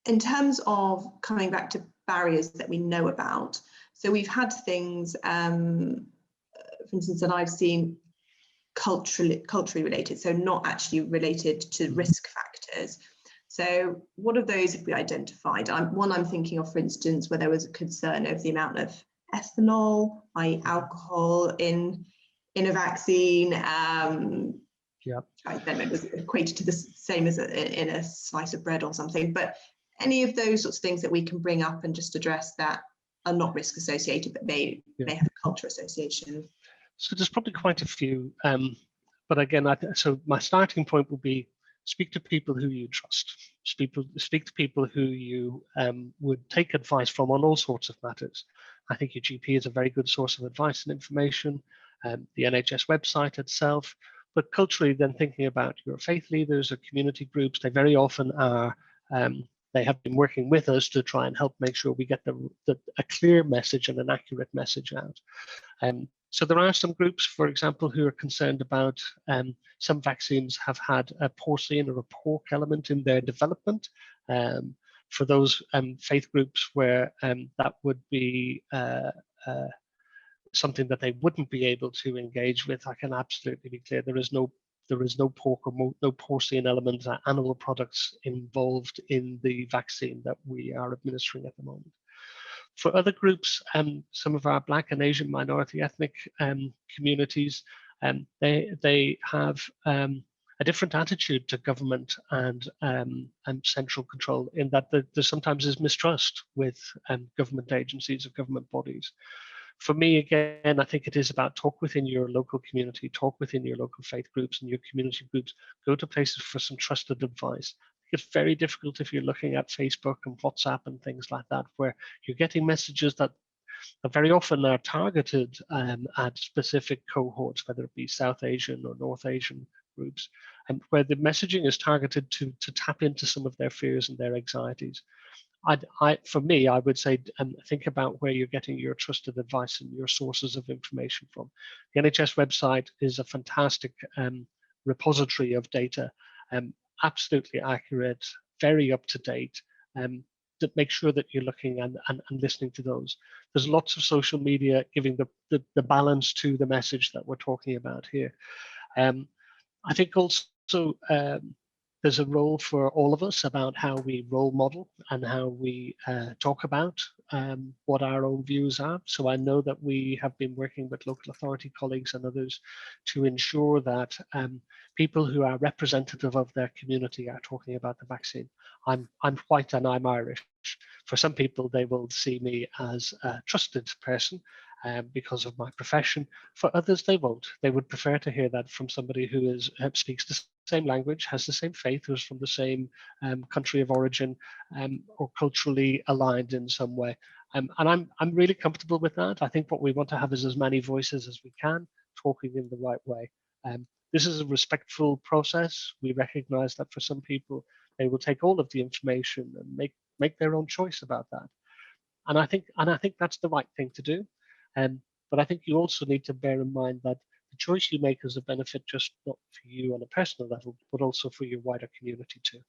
in terms of coming back to barriers that we know about, so we've had things, for instance, that I've seen culturally related, so not actually related to risk factors. So what of those have we identified? One I'm thinking of, for instance, where there was a concern over the amount of ethanol, i.e. alcohol, in a vaccine. Yeah. I don't know, it was equated to the same as in a slice of bread or something. But any of those sorts of things that we can bring up and just address that are not risk associated, but may have a culture association. So there's probably quite a few. But again, so my starting point would be speak to people who you trust. Speak to people who you would take advice from on all sorts of matters. I think your GP is a very good source of advice and information, the NHS website itself. But culturally, then thinking about your faith leaders or community groups, they very often are, they have been working with us to try and help make sure we get a clear message and an accurate message out. So there are some groups, for example, who are concerned about some vaccines have had a porcine or a pork element in their development. For those faith groups where that would be something that they wouldn't be able to engage with, I can absolutely be clear there is no pork or no porcine element, animal products involved in the vaccine that we are administering at the moment. For other groups, some of our Black and Asian minority ethnic communities, they have a different attitude to government and central control, in that there sometimes is mistrust with government agencies or government bodies. For me, again, I think it is about talk within your local community, talk within your local faith groups and your community groups, go to places for some trusted advice. It's very difficult if you're looking at Facebook and WhatsApp and things like that, where you're getting messages that very often are targeted at specific cohorts, whether it be South Asian or North Asian groups, and where the messaging is targeted to tap into some of their fears and their anxieties. For me, I would say think about where you're getting your trusted advice and your sources of information from. The NHS website is a fantastic repository of data, absolutely accurate, very up to date. To make sure that you're looking and listening to those. There's lots of social media giving the balance to the message that we're talking about here. I think also there's a role for all of us about how we role model and how we talk about what our own views are. So I know that we have been working with local authority colleagues and others to ensure that people who are representative of their community are talking about the vaccine. I'm white and I'm Irish. For some people, they will see me as a trusted person because of my profession. For others, they won't. They would prefer to hear that from somebody who speaks the same language, has the same faith, who's from the same country of origin, or culturally aligned in some way. And I'm really comfortable with that. I think what we want to have is as many voices as we can, talking in the right way. This is a respectful process. We recognize that for some people, they will take all of the information and make their own choice about that. And I think that's the right thing to do. But I think you also need to bear in mind that the choice you make is a benefit just not for you on a personal level, but also for your wider community too.